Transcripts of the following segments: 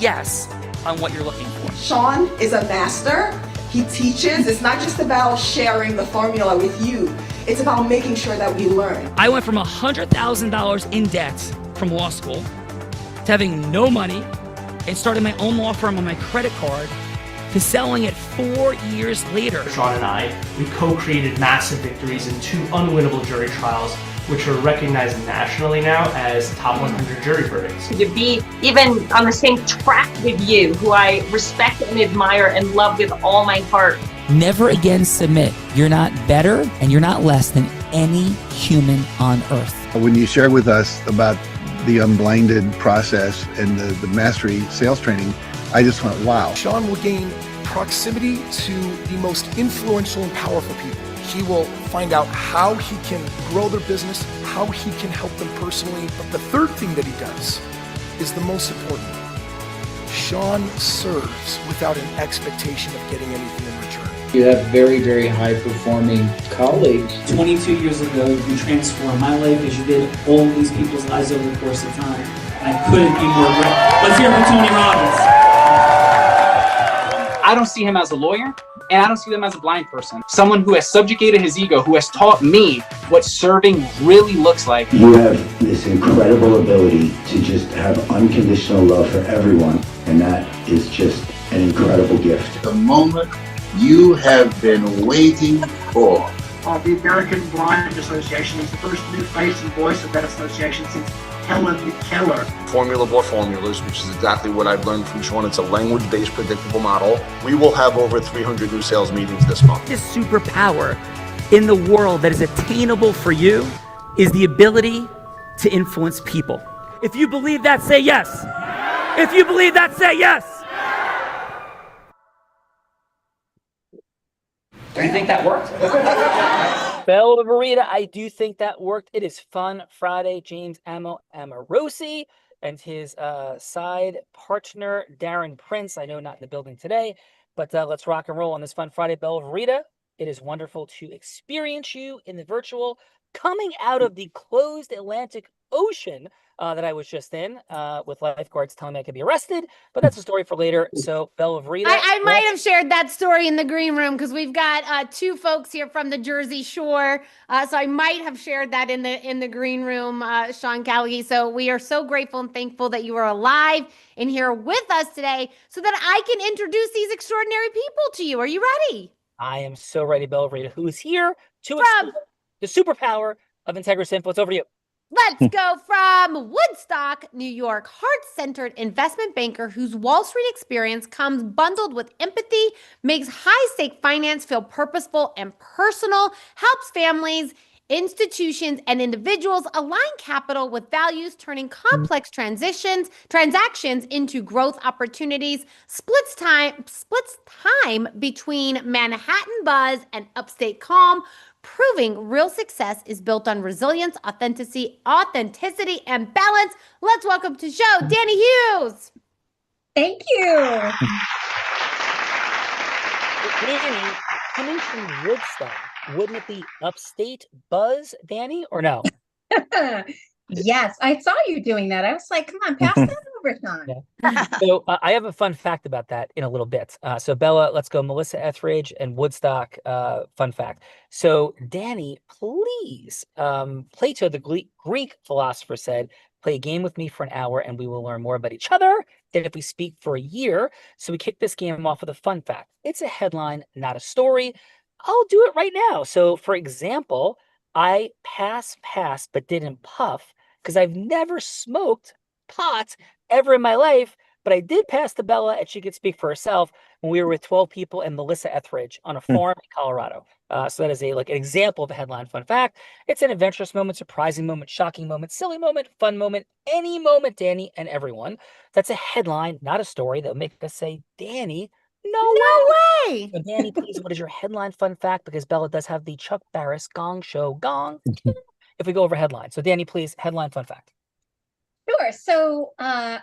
yes on what you're looking for. Sean is a master. He teaches. It's not just about sharing the formula with you. It's about making sure that we learn. I went from $100,000 in debt from law school to having no money and starting my own law firm on my credit card to selling it 4 years later. Sean and I, we co-created massive victories in 2 unwinnable jury trials, which are recognized nationally now as top 100 jury verdicts. To be even on the same track with you, who I respect and admire and love with all my heart. Never again submit. You're not better and you're not less than any human on earth. When you shared with us about the unblinded process and the mastery sales training, I just went, wow. Sean will gain proximity to the most influential and powerful people. He will find out how he can grow their business, how he can help them personally. But the third thing that he does is the most important. Sean serves without an expectation of getting anything in return. You have very, very high-performing colleagues. 22 years ago, you transformed my life as you did all these people's lives over the course of time. I couldn't be more grateful. Let's hear it for Tony Robbins. I don't see him as a lawyer, and I don't see him as a blind person. Someone who has subjugated his ego, who has taught me what serving really looks like. You have this incredible ability to just have unconditional love for everyone, and that is just an incredible gift. The moment you have been waiting for. The American Blind Association is the first new face and voice of that association since Helen Keller. Formula for formulas, which is exactly what I've learned from Sean. It's a language-based predictable model. We will have over 300 new sales meetings this month. This superpower in the world that is attainable for you is the ability to influence people. If you believe that, say yes. If you believe that, say yes. Do you think that worked? Belverita, I do think that worked. It is Fun Friday. James Amorosi and his side partner, Darren Prince. I know not in the building today, but let's rock and roll on this Fun Friday. Belverita, it is wonderful to experience you in the virtual, coming out of the closed Atlantic Ocean that I was just in with lifeguards telling me I could be arrested, but that's a story for later. So Belverita. I might have shared that story in the green room because we've got 2 folks here from the Jersey Shore. So I might have shared that in the green room, Sean Callagy. So we are so grateful and thankful that you are alive and here with us today so that I can introduce these extraordinary people to you. Are you ready? I am so ready, Belverita, who is here to explore the superpower of Integris Info. It's over to you. Let's go from Woodstock, New York, heart-centered investment banker whose Wall Street experience comes bundled with empathy, makes high-stake finance feel purposeful and personal, helps families, institutions, and individuals align capital with values, turning complex transactions into growth opportunities, splits time between Manhattan buzz and upstate calm, proving real success is built on resilience, authenticity, and balance. Let's welcome to the show, Danny Hughes. Thank you. Danny, coming from Woodstock, wouldn't it be upstate buzz, Danny, or no? Yes, I saw you doing that. I was like, come on, pass that over, Sean. Yeah. So I have a fun fact about that in a little bit. So Bella, let's go. Melissa Etheridge and Woodstock, fun fact. So Danny, please, Plato, the Greek philosopher, said, play a game with me for an hour and we will learn more about each other than if we speak for a year. So we kick this game off with a fun fact. It's a headline, not a story. I'll do it right now. So for example, I passed, but didn't puff because I've never smoked pot ever in my life, but I did pass to Bella and she could speak for herself when we were with 12 people and Melissa Etheridge on a farm in Colorado. So that is an example of a headline fun fact. It's an adventurous moment, surprising moment, shocking moment, silly moment, fun moment, any moment, Danny and everyone. That's a headline, not a story that would make us say, Danny, no way. So Danny, please, what is your headline fun fact? Because Bella does have the Chuck Barris Gong Show gong. If we go over headline. So Danny, please, headline fun fact. Sure. So I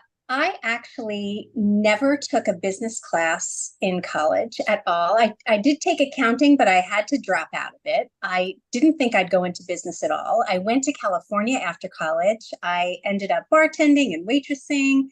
actually never took a business class in college at all. I did take accounting, but I had to drop out of it. I didn't think I'd go into business at all. I went to California after college. I ended up bartending and waitressing.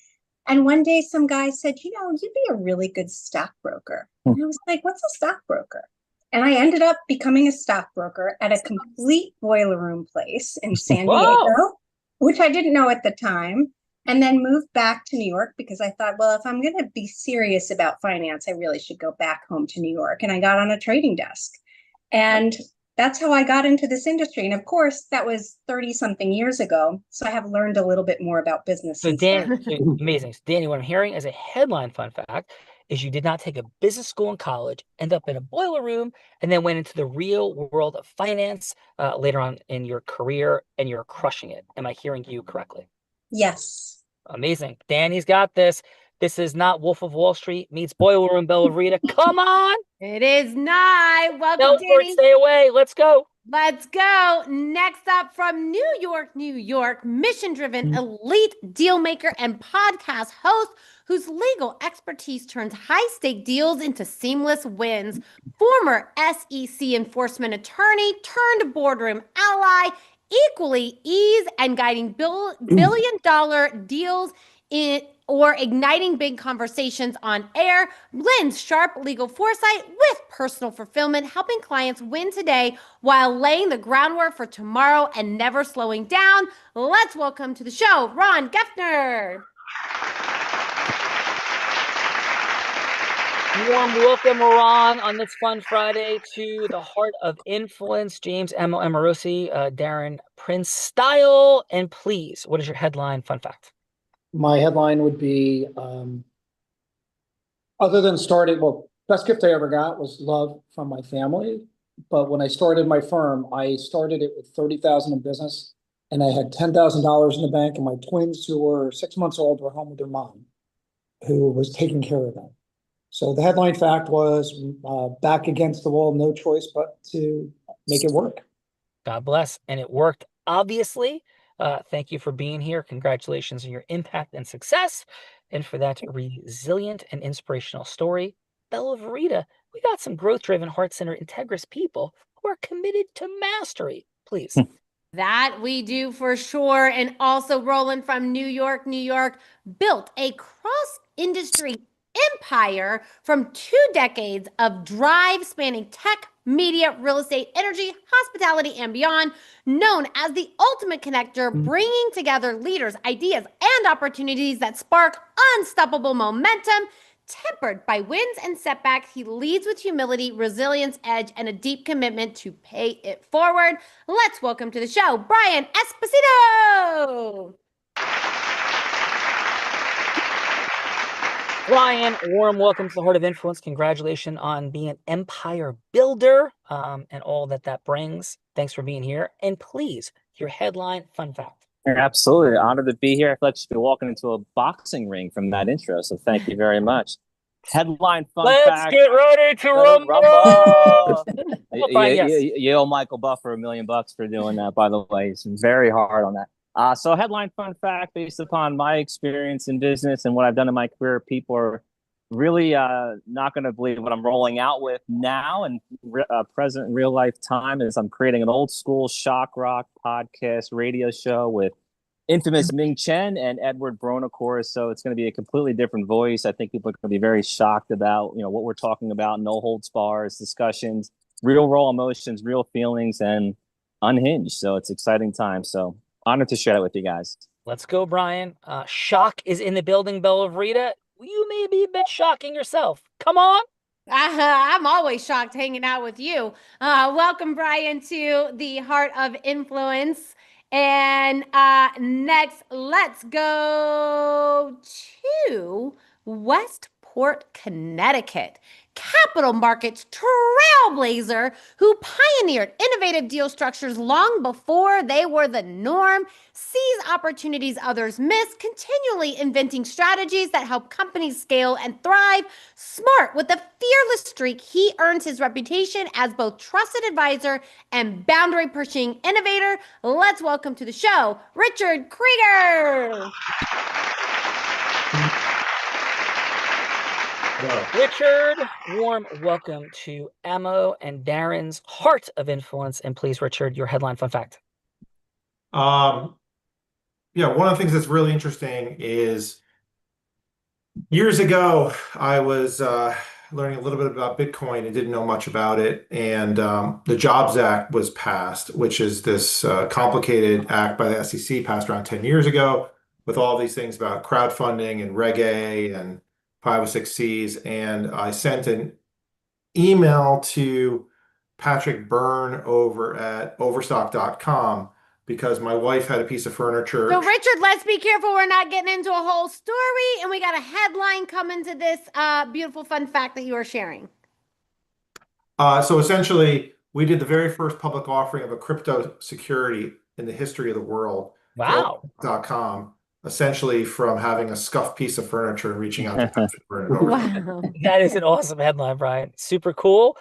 And one day some guy said, you'd be a really good stockbroker. And I was like, what's a stockbroker? And I ended up becoming a stockbroker at a complete boiler room place in San Diego, which I didn't know at the time, and then moved back to New York because I thought, well, if I'm going to be serious about finance, I really should go back home to New York. And I got on a trading desk. And that's how I got into this industry. And of course, that was 30 something years ago. So I have learned a little bit more about business. So amazing. So Danny, what I'm hearing as a headline fun fact is you did not take a business school in college, end up in a boiler room, and then went into the real world of finance later on in your career, and you're crushing it. Am I hearing you correctly? Yes. Amazing. Danny's got this. This is not Wolf of Wall Street meets Boiler Room Bella Rita. Come on. It is not. Welcome, Belfort, Danny. stay away. Let's go. Let's go. Next up from New York, mission-driven elite deal maker and podcast host whose legal expertise turns high-stake deals into seamless wins. Former SEC enforcement attorney turned boardroom ally, equally ease and guiding billion-dollar deals or igniting big conversations on air, blends sharp legal foresight with personal fulfillment, helping clients win today while laying the groundwork for tomorrow and never slowing down. Let's welcome to the show, Ron Geffner. Warm welcome, Ron, on this fun Friday to the Heart of Influence. James Amorosi, Darren Prince style. And please, what is your headline fun fact? My headline would be, other than best gift I ever got was love from my family. But when I started my firm, I started it with $30,000 in business, and I had $10,000 in the bank, and my twins, who were 6 months old, were home with their mom, who was taking care of them. So the headline fact was back against the wall, no choice but to make it work. God bless. And it worked, obviously. Thank you for being here. Congratulations on your impact and success. And for that resilient and inspirational story, Bella Rita, we got some growth-driven, heart-centered, integrous people who are committed to mastery. Please. That we do for sure. And also Roland from New York, built a cross-industry empire from 2 decades of drive spanning tech, media, real estate, energy, hospitality, and beyond, known as the ultimate connector, bringing together leaders, ideas, and opportunities that spark unstoppable momentum. Tempered by wins and setbacks, he leads with humility, resilience, edge, and a deep commitment to pay it forward. Let's welcome to the show, Brian Esposito. Brian, warm welcome to the Heart of Influence. Congratulations on being an empire builder and all that brings. Thanks for being here. And please, your headline fun fact. Absolutely. Honored to be here. I feel like I should be walking into a boxing ring from that intro. So thank you very much. Headline fun fact. Let's get ready to rumble. You owe Michael Buffer $1 million for doing that, by the way. He's very hard on that. So headline fun fact, based upon my experience in business and what I've done in my career, people are really not going to believe what I'm rolling out with now and present in real life time is I'm creating an old school shock rock podcast radio show with infamous Ming Chen and Edward Bronicore. So it's going to be a completely different voice. I think people are going to be very shocked about, what we're talking about. No holds bars, discussions, real raw emotions, real feelings, and unhinged. So it's exciting time. So honored to share that with you guys. Let's go, Brian. Shock is in the building, Bella Rita. You may be a bit shocking yourself. Come on. I'm always shocked hanging out with you. Welcome, Brian, to the Heart of Influence. And next, let's go to Westport, Connecticut. Capital markets trailblazer who pioneered innovative deal structures long before they were the norm, sees opportunities others miss, continually inventing strategies that help companies scale and thrive. Smart with a fearless streak, he earns his reputation as both trusted advisor and boundary-pushing innovator. Let's welcome to the show, Richard Krieger. Richard, warm welcome to Amo and Darren's Heart of Influence. And please, Richard, your headline fun fact. One of the things that's really interesting is Years ago, I was learning a little bit about Bitcoin and didn't know much about it. And the Jobs Act was passed, which is this complicated act by the SEC passed around 10 years ago with all these things about crowdfunding and Reg A and 506Cs. And I sent an email to Patrick Byrne over at overstock.com because my wife had a piece of furniture. So, Richard, let's be careful. We're not getting into a whole story. And we got a headline coming to this beautiful fun fact that you are sharing. So essentially, we did the very first public offering of a crypto security in the history of the world. Wow. .com, essentially from having a scuffed piece of furniture and reaching out to Patrick Byrne. Wow. That is an awesome headline, Brian. Super cool.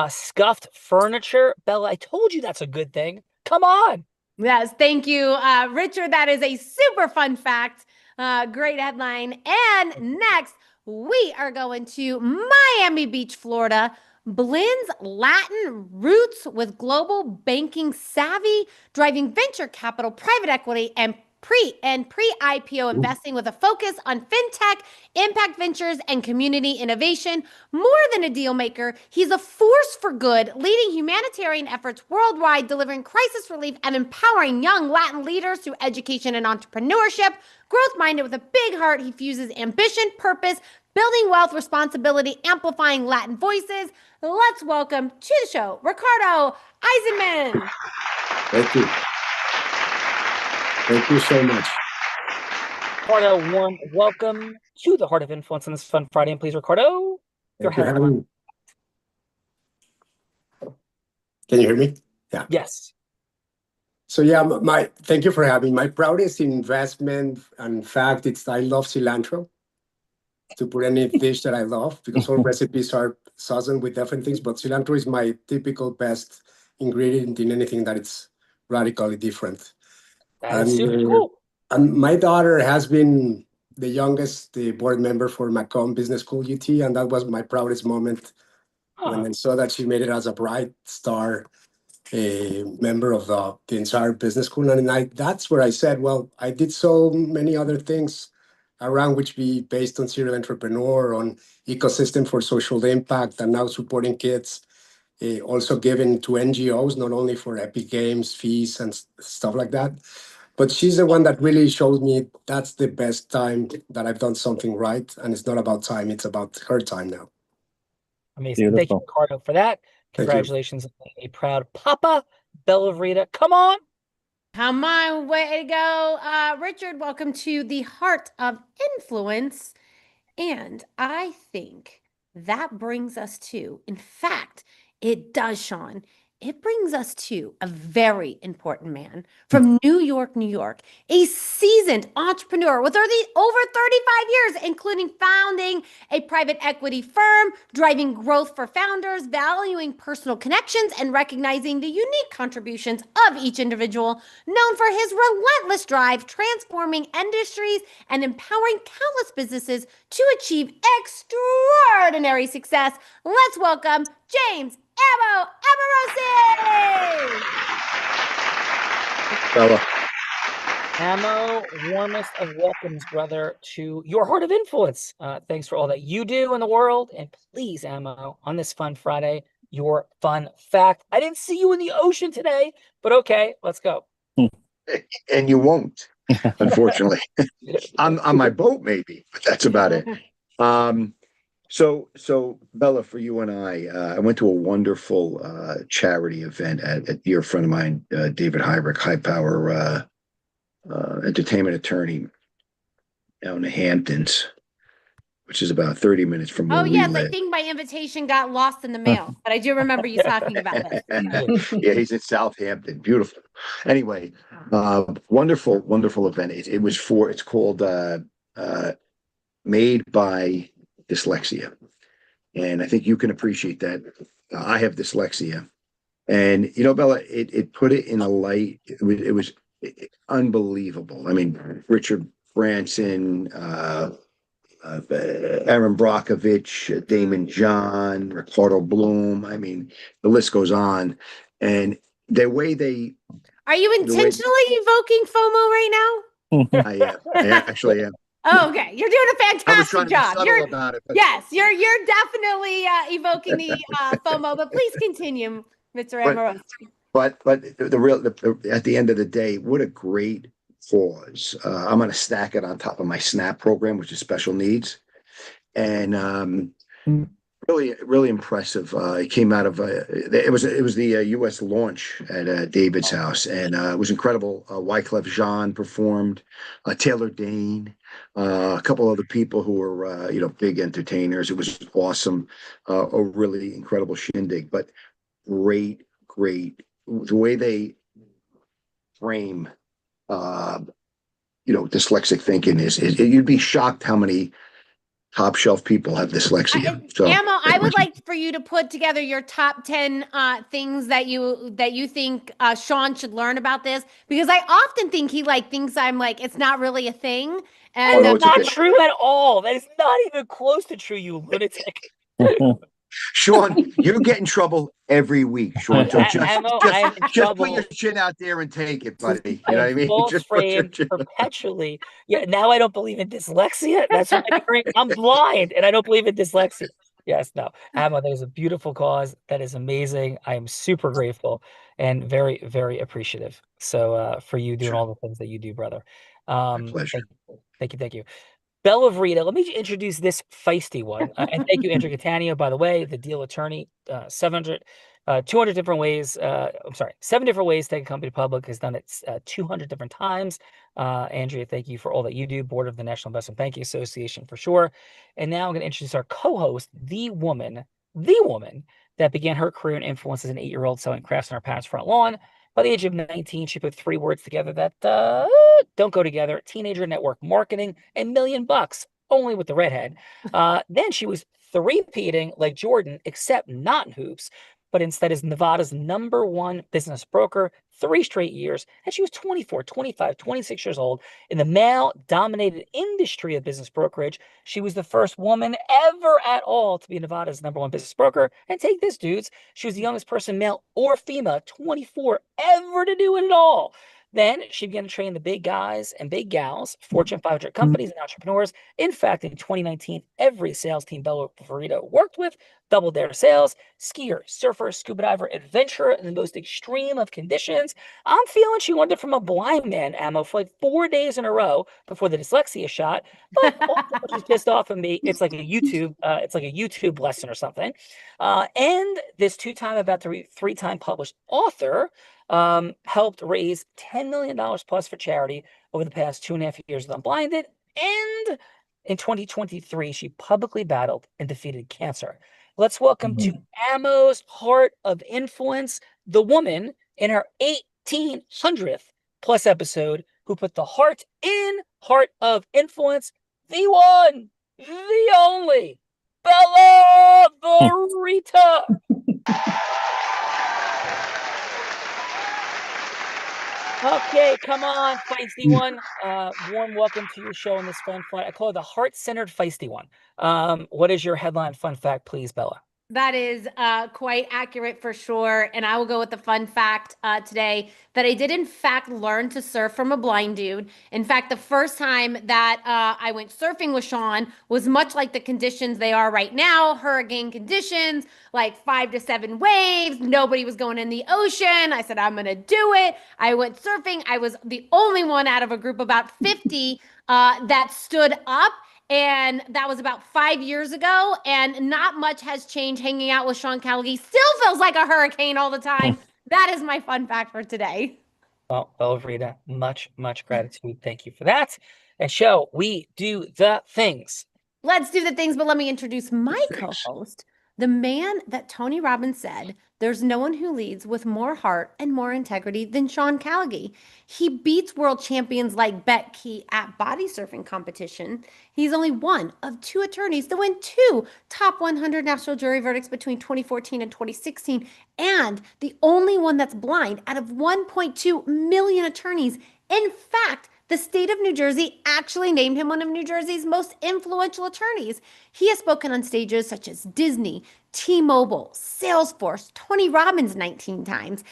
Scuffed furniture. Bella, I told you that's a good thing. Come on. Yes, thank you, Richard. That is a super fun fact. Great headline. And next, we are going to Miami Beach, Florida. Blends Latin roots with global banking savvy, driving venture capital, private equity, and pre-IPO investing with a focus on fintech, impact ventures, and community innovation. More than a deal maker, he's a force for good, leading humanitarian efforts worldwide, delivering crisis relief and empowering young Latin leaders through education and entrepreneurship. Growth-minded with a big heart, he fuses ambition, purpose, building wealth, responsibility, amplifying Latin voices. Let's welcome to the show, Ricardo Eisenman. Thank you. Thank you so much. Ricardo, warm welcome to the Heart of Influence on this fun Friday. And please, Ricardo, your headline. Can you hear me? Yeah. Yes. So yeah, thank you for having me. My proudest investment, in fact, I love cilantro. To put any dish that I love, because all recipes are seasoned with different things, but cilantro is my typical best ingredient in anything that it's radically different. That's super cool. And my daughter has been the youngest board member for Macomb Business School UT, and that was my proudest moment when I saw that she made it as a bright star member of the entire business school. And that's where I said, well, I did so many other things around which be based on serial entrepreneur, on ecosystem for social impact, and now supporting kids, also giving to NGOs, not only for Epic Games, fees, and stuff like that. But she's the one that really showed me that's the best time that I've done something right. And it's not about time, it's about her time now. Amazing. Beautiful. Thank you, Ricardo, for that. Congratulations on being a proud papa. Bella Vrita, come on. Come on, way to go. Richard, welcome to the Heart of Influence. And I think that brings us to, in fact, it does, Sean. It brings us to a very important man from New York, New York, a seasoned entrepreneur with over 35 years, including founding a private equity firm, driving growth for founders, valuing personal connections, and recognizing the unique contributions of each individual, known for his relentless drive, transforming industries and empowering countless businesses to achieve extraordinary success. Let's welcome James Ammo Amorosi! Bella. Ammo, warmest of welcomes, brother, to your Heart of Influence. Thanks for all that you do in the world. And please, Ammo, on this fun Friday, your fun fact. I didn't see you in the ocean today, but okay, let's go. And you won't, unfortunately. on my boat, maybe, but that's about it. So Bella, for you and I went to a wonderful charity event at a dear friend of mine, David Hybrick, high power entertainment attorney down in the Hamptons, which is about 30 minutes from where we yes, live. I think my invitation got lost in the mail, but I do remember you talking about this. Yeah, he's in Southampton. Beautiful. Anyway, wonderful event. It's called Made by Dyslexia. And I think you can appreciate that. I have dyslexia. And, Bella, it put it in a light. It was unbelievable. I mean, Richard Branson, Aaron Brockovich, Damon John, Ricardo Bloom. I mean, the list goes on. And the way they... Are you intentionally evoking FOMO right now? I actually am. Oh, okay. You're doing a I was fantastic trying to be job. subtle about it. But Yes, you're definitely evoking the FOMO, but please continue, Mr. Amoroso. but at the end of the day, what a great cause. I'm going to stack it on top of my SNAP program, which is special needs, and really impressive. It came out of it was the U.S. launch at David's house, and it was incredible. Wyclef Jean performed, Taylor Dane, a couple other people who were big entertainers. It was awesome, a really incredible shindig. But great the way they frame dyslexic thinking is you'd be shocked how many top shelf people have dyslexia. So Amo, I would like for you to put together your top 10 things that you think Sean should learn about this, because I often think he thinks I'm it's not really a thing. And that's not true at all. That is not even close to true, you lunatic. Sean, you get in trouble every week, Sean. So just put your chin out there and take it, buddy. You know what I mean? Just framed perpetually. Yeah, now I don't believe in dyslexia. That's what I'm blind and I don't believe in dyslexia. Yes, no. Amo, that is a beautiful cause. That is amazing. I am super grateful and very, very appreciative. So for you doing all the things that you do, brother. My pleasure. Thank you. Bella Vrita, let me introduce this feisty one. And thank you, Andrew Catania, by the way, the deal attorney, 200 different ways. 7 different ways to take a company public, has done it 200 different times. Andrea, thank you for all that you do. Board of the National Investment Banking Association for sure. And now I'm going to introduce our co-host, the woman that began her career in influence as an 8-year-old selling crafts on our parents' front lawn. By the age of 19, she put 3 words together that don't go together: teenager network marketing and $1 million, only with the redhead. Then she was three-peating like Jordan, except not in hoops, but instead is Nevada's #1 business broker, 3 straight years. And she was 24, 25, 26 years old in the male-dominated industry of business brokerage. She was the first woman ever at all to be Nevada's #1 business broker. And take this, dudes, she was the youngest person, male or female, 24, ever to do it at all. Then she began to train the big guys and big gals, Fortune 500 companies and entrepreneurs. In fact, in 2019, every sales team Bella Vrita worked with doubled their sales. Skier, surfer, scuba diver, adventurer in the most extreme of conditions. I'm feeling she learned it from a blind man, Amo, for 4 days in a row before the dyslexia shot. But she's pissed off of me. It's like a YouTube lesson or something. And this 2-time, about to 3-time published author helped raise $10 million plus for charity over the past 2.5 years with Unblinded. And in 2023, she publicly battled and defeated cancer. Let's welcome to Amo's Heart of Influence, the woman in her 1800th plus episode who put the heart in Heart of Influence, the one, the only, Bella Vrita. Okay, come on, feisty one. Warm welcome to your show in this fun. I call it the heart-centered feisty one. What is your headline fun fact, please, Bella? That is quite accurate for sure. And I will go with the fun fact today that I did in fact learn to surf from a blind dude. In fact, the first time that I went surfing with Sean was much like the conditions they are right now, hurricane conditions, like 5 to 7 waves. Nobody was going in the ocean. I said, I'm going to do it. I went surfing. I was the only one out of a group of about 50 that stood up. And that was about 5 years ago, and not much has changed. Hanging out with Sean Callagy still feels like a hurricane all the time. That is my fun fact for today. Well, Bella Vrita, much gratitude. Thank you for that. And show, we do the things. Let's do the things, but let me introduce my co-host, the man that Tony Robbins said, there's no one who leads with more heart and more integrity than Sean Callagy. He beats world champions like Bet Key at body surfing competition. He's only one of 2 attorneys to win 2 top 100 national jury verdicts between 2014 and 2016, and the only one that's blind out of 1.2 million attorneys. In fact, The state of New Jersey actually named him one of New Jersey's most influential attorneys. He has spoken on stages such as Disney, T-Mobile, Salesforce, Tony Robbins 19 times.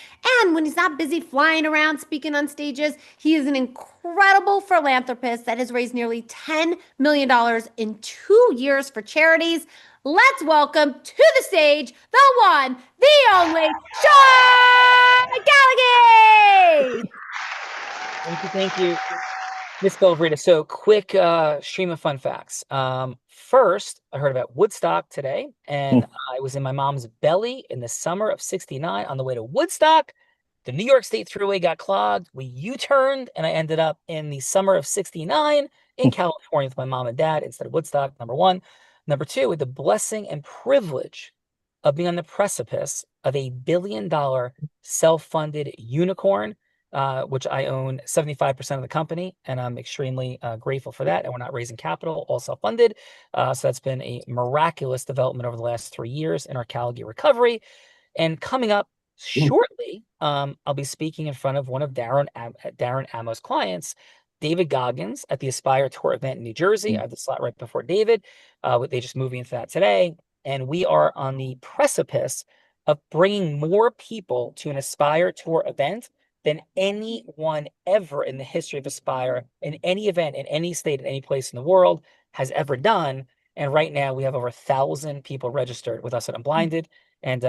And when he's not busy flying around speaking on stages, he is an incredible philanthropist that has raised nearly $10 million in 2 years for charities. Let's welcome to the stage the one, the only, Sean Callagy! Thank you, Miss Belverita. So quick stream of fun facts. First, I heard about Woodstock today, and I was in my mom's belly in the summer of '69 on the way to Woodstock. The New York State Thruway got clogged. We U-turned, and I ended up in the summer of '69 in California with my mom and dad instead of Woodstock, number one. Number two, with the blessing and privilege of being on the precipice of a $1 billion self-funded unicorn, which I own 75% of the company, and I'm extremely grateful for that. And we're not raising capital, all self-funded. So that's been a miraculous development over the last 3 years in our Callagy recovery. And coming up shortly, I'll be speaking in front of one of Darren Amo's clients, David Goggins, at the Aspire Tour event in New Jersey. I have the slot right before David. They just moved into that today. And we are on the precipice of bringing more people to an Aspire Tour event than anyone ever in the history of Aspire, in any event, in any state, in any place in the world, has ever done. And right now we have over 1,000 people registered with us at Unblinded. And,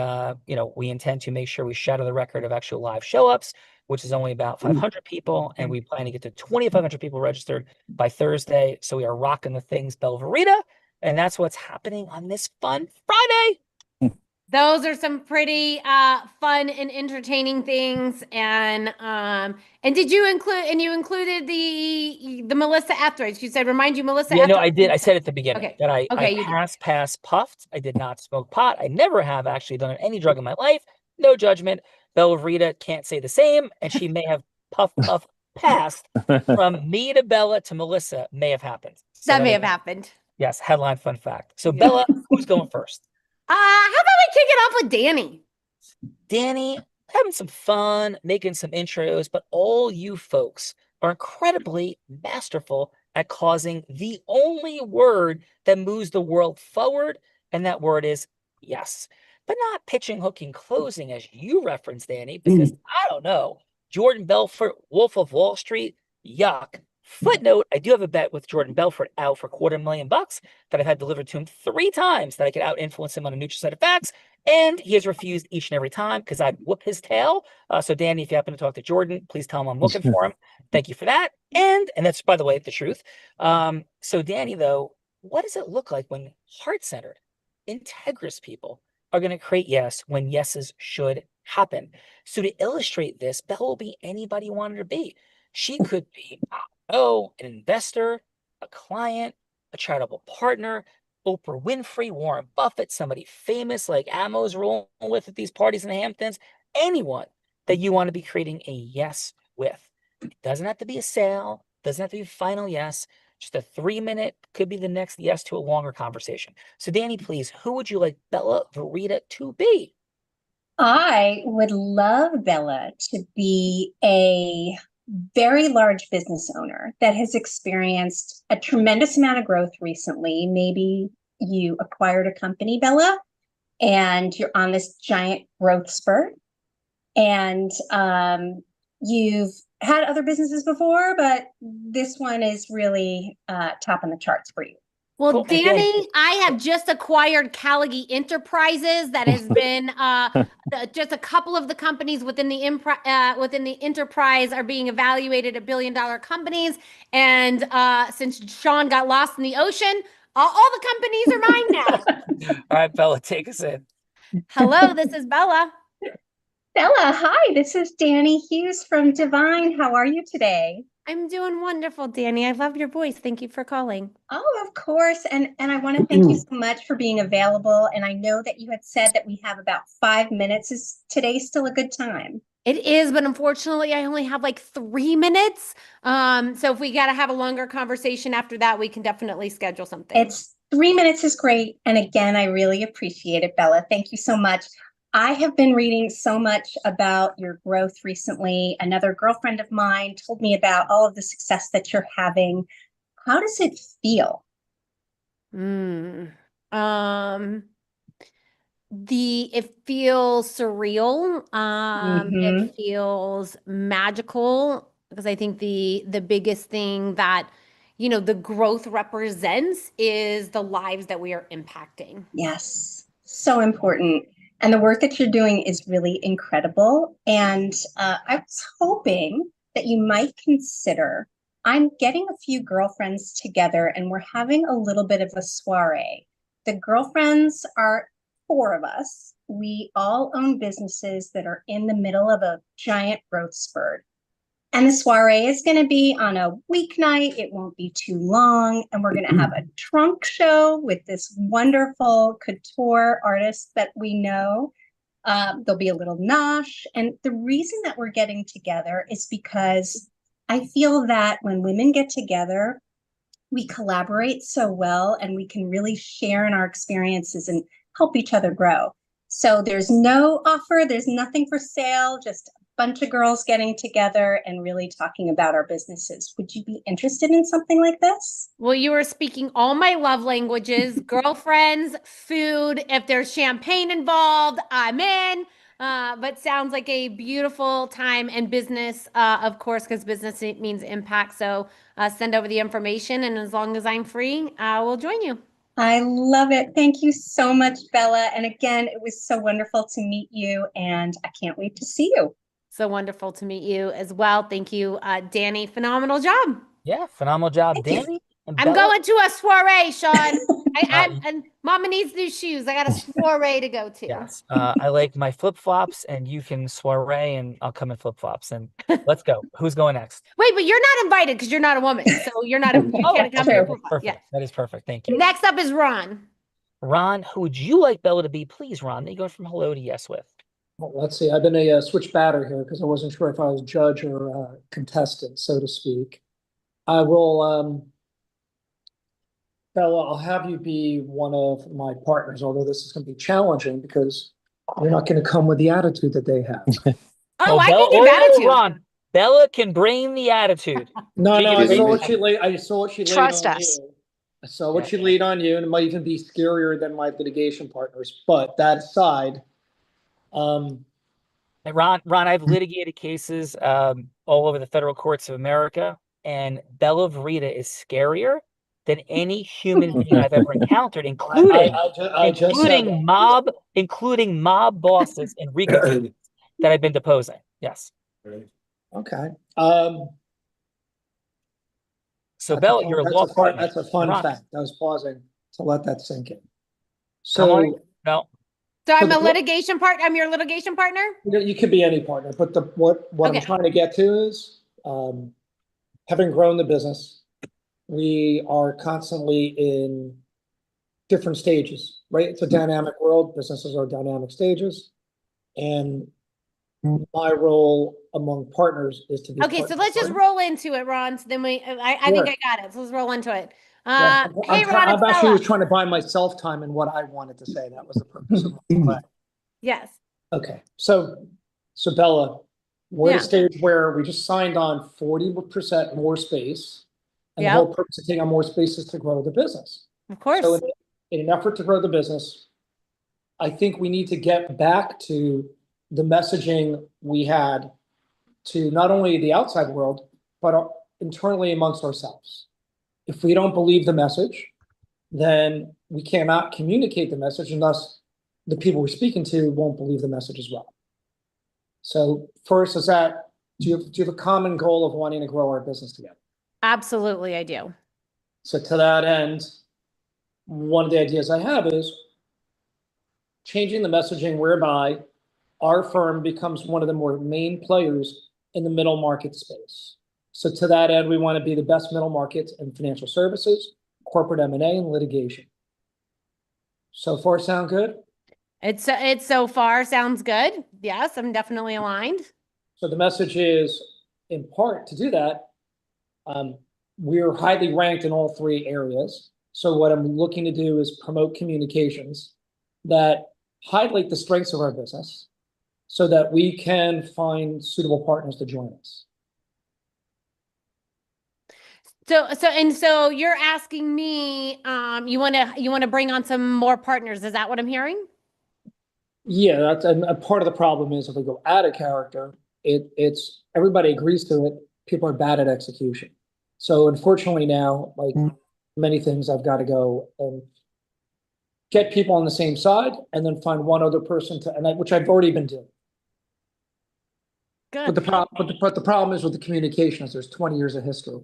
we intend to make sure we shatter the record of actual live show-ups, which is only about 500 people. And we plan to get to 2,500 people registered by Thursday. So we are rocking the things, Belverita. And that's what's happening on this fun Friday. Those are some pretty fun and entertaining things. And did you included the Melissa Etheridge? You said remind you Melissa Yeah, Etheridge. no, I did. I said at the beginning Okay. that I you did. pass puffed. I did not smoke pot. I never have actually done any drug in my life. No judgment. Belverita can't say the same, and she may have puff passed from me to Bella to Melissa may have happened. So That may have happened. Yes, headline fun fact. So Bella, who's going first? How about we kick it off with Danny? Danny, having some fun, making some intros, but all you folks are incredibly masterful at causing the only word that moves the world forward, and that word is yes. But not pitching, hooking, closing, as you referenced, Danny, because I don't know. Jordan Belfort, Wolf of Wall Street, yuck. Footnote, I do have a bet with Jordan Belfort out for $250,000 that I've had delivered to him 3 times that I could out-influence him on a neutral set of facts, and he has refused each and every time because I'd whoop his tail. So Danny, if you happen to talk to Jordan, please tell him I'm looking for him. Thank you for that. And that's, by the way, the truth. So Danny, though, what does it look like when heart-centered, integrous people are going to create yes when yeses should happen? So to illustrate this, Bella will be anybody you want her to be. She could be an investor, a client, a charitable partner, Oprah Winfrey, Warren Buffett, somebody famous like Amo's rolling with at these parties in the Hamptons, anyone that you want to be creating a yes with. It doesn't have to be a sale, doesn't have to be a final yes, just a 3-minute, could be the next yes to a longer conversation. So Danny, please, who would you like Bella Verita to be? I would love Bella to be a very large business owner that has experienced a tremendous amount of growth recently. Maybe you acquired a company, Bella, and you're on this giant growth spurt. And you've had other businesses before, but this one is really top on the charts for you. Well, Cool. Danny, I have just acquired Callagy Enterprises. That has been just a couple of the companies within the enterprise are being evaluated at $1 billion companies. And since Sean got lost in the ocean, all the companies are mine now. All right, Bella, take us in. Hello, this is Bella. Bella, hi, this is Danny Hughes from Divine. How are you today? I'm doing wonderful, Danny. I love your voice. Thank you for calling. Oh, of course. And I want to thank you so much for being available. And I know that you had said that we have about 5 minutes. Is today still a good time? It is, but unfortunately, I only have like 3 minutes. So if we got to have a longer conversation after that, we can definitely schedule something. It's 3 minutes is great. And again, I really appreciate it, Bella. Thank you so much. I have been reading so much about your growth recently. Another girlfriend of mine told me about all of the success that you're having. How does it feel? It feels surreal. It feels magical because I think the biggest thing that, the growth represents is the lives that we are impacting. Yes, so important. And the work that you're doing is really incredible. And I was hoping that you might consider, I'm getting a few girlfriends together and we're having a little bit of a soiree. The girlfriends are 4 of us. We all own businesses that are in the middle of a giant growth spurt. And the soiree is going to be on a weeknight. It won't be too long. And we're going to have a trunk show with this wonderful couture artist that we know. There'll be a little nosh. And the reason that we're getting together is because I feel that when women get together, we collaborate so well and we can really share in our experiences and help each other grow. So there's no offer, there's nothing for sale, just a bunch of girls getting together and really talking about our businesses. Would you be interested in something like this? Well, you are speaking all my love languages, girlfriends, food. If there's champagne involved, I'm in. But sounds like a beautiful time and business, of course, because business means impact. So send over the information. And as long as I'm free, I will join you. I love it. Thank you so much, Bella. And again, it was so wonderful to meet you and I can't wait to see you. So wonderful to meet you as well. Thank you, Danny. Phenomenal job. Yeah, phenomenal job, Danny. I'm going to a soiree, Sean. And Mama needs new shoes. I got a soiree to go to. Yes. I like my flip-flops and you can soiree and I'll come in flip-flops and let's go. Who's going next? Wait, but you're not invited because you're not a woman. So you're not, you can't come here. Perfect. Yeah. That is perfect. Thank you. Next up is Ron. Ron, who would you like Bella to be? Please, Ron. Then you go from hello to yes with. Well, let's see. I've been a switch batter here because I wasn't sure if I was judge or contestant, so to speak. I will, Bella, I'll have you be one of my partners, although this is going to be challenging because you're not going to come with the attitude that they have. I can give attitude. Ron, Bella can bring the attitude. No, I saw what she laid. I saw what she laid Trust on us. you. I saw what she laid on you, and it might even be scarier than my litigation partners. But that aside, And Ron, I've litigated cases all over the federal courts of America, and Bella Verita is scarier than any human being I've ever encountered, including mob bosses in RICO cases that I've been deposing. Yes. okay. So Bella, you're a law partner. That's a fun Ron. fact. I was pausing to let that sink in. Come So on. No. So I'm the- a litigation partner. I'm your litigation partner. you could be any partner, but what Okay. I'm trying to get to is, having grown the business, we are constantly in different stages, right? It's a dynamic world. Businesses are dynamic stages. And my role among partners is to be. Okay, so let's just roll into it, Ron. So then I think I got it. So let's roll into it. Yeah, Hey, Ron, it's I'm actually Bella. was trying to buy myself time and what I wanted to say. That was the purpose of my Yes. Okay, so Bella, we're at Yeah. a stage where we just signed on 40% more space. And Yep. the whole purpose of taking on more space is to grow the business. Of course. So in an effort to grow the business, I think we need to get back to the messaging we had to not only the outside world, but internally amongst ourselves. If we don't believe the message, then we cannot communicate the message, and thus the people we're speaking to won't believe the message as well. So first is that, do you have a common goal of wanting to grow our business together? Absolutely, I do. So to that end, one of the ideas I have is changing the messaging whereby our firm becomes one of the more main players in the middle market space. So to that end, we want to be the best middle market in financial services, corporate M&A, and litigation. So far, sound good? It's so far sounds good. Yes, I'm definitely aligned. So the message is, in part, to do that, we're highly ranked in all 3 areas. So what I'm looking to do is promote communications that highlight the strengths of our business so that we can find suitable partners to join us. So you're asking me, you want to bring on some more partners. Is that what I'm hearing? Yeah, that's and a part of the problem is if we go out of character, it's everybody agrees to it. People are bad at execution. So unfortunately now, like many things, I've got to go and get people on the same side and then find one other person which I've already been doing. Good. But the problem is with the communication is there's 20 years of history,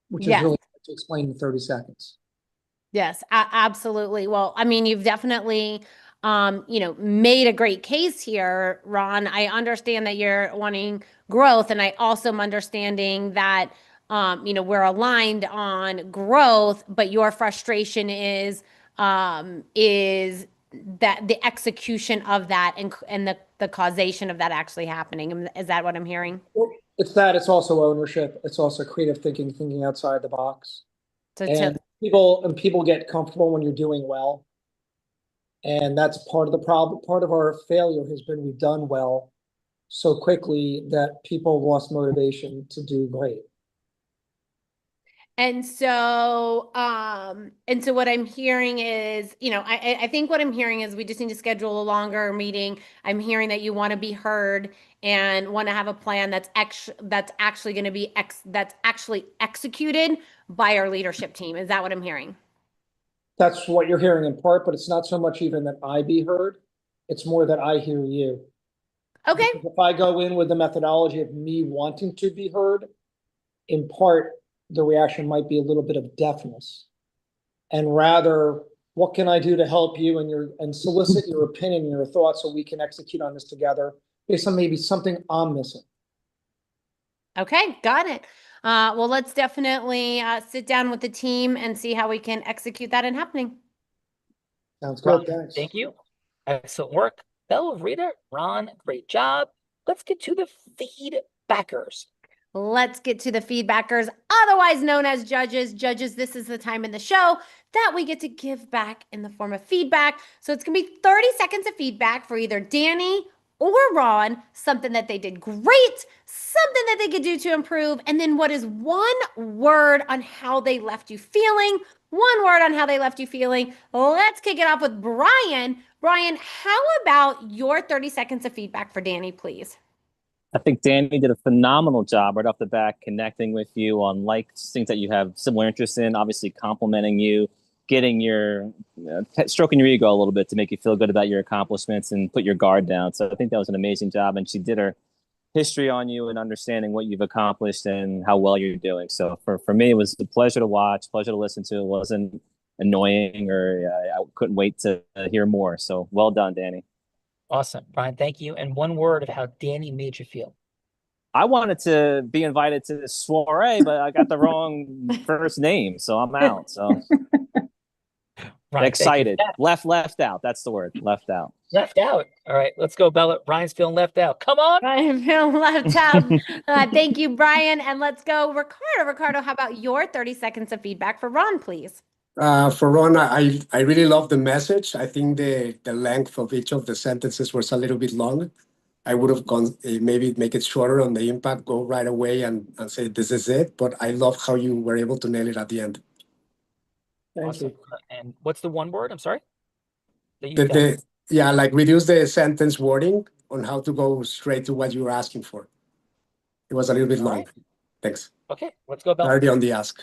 which is Yes. really hard to explain in 30 seconds. Yes, absolutely. Well, I mean, you've definitely, made a great case here, Ron. I understand that you're wanting growth, and I also am understanding that, we're aligned on growth, but your frustration is that the execution of that and the causation of that actually happening. Is that what I'm hearing? It's that. It's also ownership. It's also creative thinking outside the box. So And people get comfortable when you're doing well. And that's part of the problem. Part of our failure has been we've done well so quickly that people lost motivation to do great. And so what I'm hearing is, I think what I'm hearing is we just need to schedule a longer meeting. I'm hearing that you want to be heard and want to have a plan that's actually going to be that's actually executed by our leadership team. Is that what I'm hearing? That's what you're hearing in part, but it's not so much even that I be heard. It's more that I hear you. Okay. Because if I go in with the methodology of me wanting to be heard, in part, the reaction might be a little bit of deafness. And rather, what can I do to help you and solicit your opinion and your thoughts so we can execute on this together based on maybe something I'm missing. Okay, got it. Well, let's definitely sit down with the team and see how we can execute that in happening. Sounds good. Thanks. Thank you. Excellent work. Bella, Rita, Ron, great job. Let's get to the feedbackers. Let's get to the feedbackers, otherwise known as judges. Judges, this is the time in the show that we get to give back in the form of feedback. So it's going to be 30 seconds of feedback for either Danny or Ron, something that they did great, something that they could do to improve, and then what is one word on how they left you feeling? One word on how they left you feeling. Let's kick it off with Brian. Brian, how about your 30 seconds of feedback for Danny, please? I think Danny did a phenomenal job right off the bat, connecting with you on things that you have similar interests in, obviously complimenting you, getting your, stroking your ego a little bit to make you feel good about your accomplishments and put your guard down. So I think that was an amazing job. And she did her history on you and understanding what you've accomplished and how well you're doing. So for me, it was a pleasure to watch, pleasure to listen to. It wasn't annoying or I couldn't wait to hear more. So well done, Danny. Awesome. Brian, thank you. And one word of how Danny made you feel. I wanted to be invited to this soiree, but I got the wrong first name, so I'm out. So Ryan, excited. Left out. That's the word. Left out. Left out. All right, let's go, Bella. Ryan's feeling left out. Come on. Ryan feeling left out. Thank you, Brian. And let's go, Ricardo. Ricardo, how about your 30 seconds of feedback for Ron, please? For Ron, I really love the message. I think the length of each of the sentences was a little bit long. I would have gone maybe make it shorter on the impact, go right away and say this is it. But I love how you were able to nail it at the end. Thank you. And what's the one word? I'm sorry. Like reduce the sentence wording on how to go straight to what you were asking for. It was a little bit long. Right. Thanks. Okay, let's go, Bella. Already on the ask.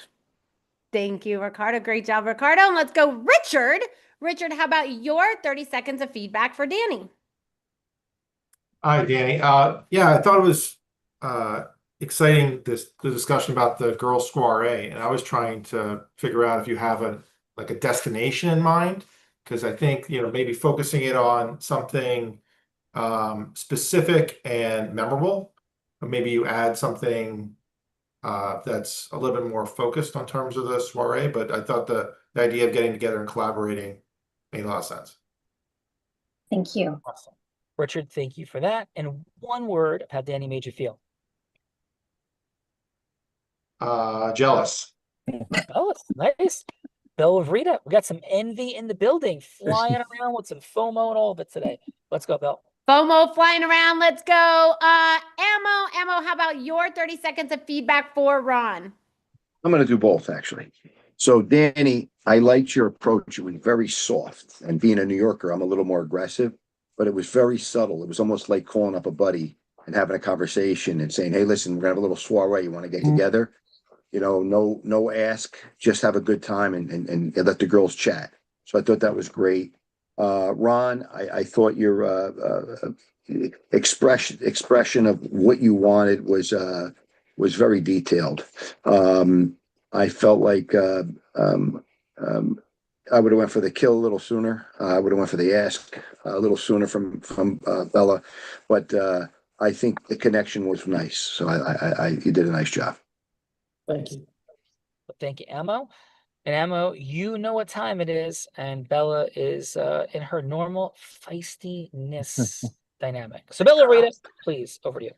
Thank you, Ricardo. Great job, Ricardo. And let's go, Richard. Richard, how about your 30 seconds of feedback for Danny? Hi, Danny. I thought it was exciting, the discussion about the girls' soiree, and I was trying to figure out if you have a destination in mind, because I think maybe focusing it on something specific and memorable, or maybe you add something that's a little bit more focused on terms of the soiree. But I thought the idea of getting together and collaborating made a lot of sense. Thank you. Awesome. Richard, thank you for that. And one word of how Danny made you feel. Jealous. Oh, nice. Bella Rita, we got some envy in the building, flying around with some FOMO and all of it today. Let's go, Belle. FOMO flying around. Let's go. Ammo, how about your 30 seconds of feedback for Ron? I'm going to do both, actually. So, Danny, I liked your approach. It was very soft. And being a New Yorker, I'm a little more aggressive, but it was very subtle. It was almost like calling up a buddy and having a conversation and saying, hey, listen, we're going to have a little soiree. You want to get together? You know, no ask, just have a good time and let the girls chat. So I thought that was great. Ron, I thought your expression of what you wanted was very detailed. I felt like I would have went for the kill a little sooner. I would have went for the ask a little sooner from Bella, but I think the connection was nice. So you did a nice job. Thank you. Thank you, Ammo. And Ammo, you know what time it is, and Bella is in her normal feistiness dynamic. So Bella Rita, please, over to you.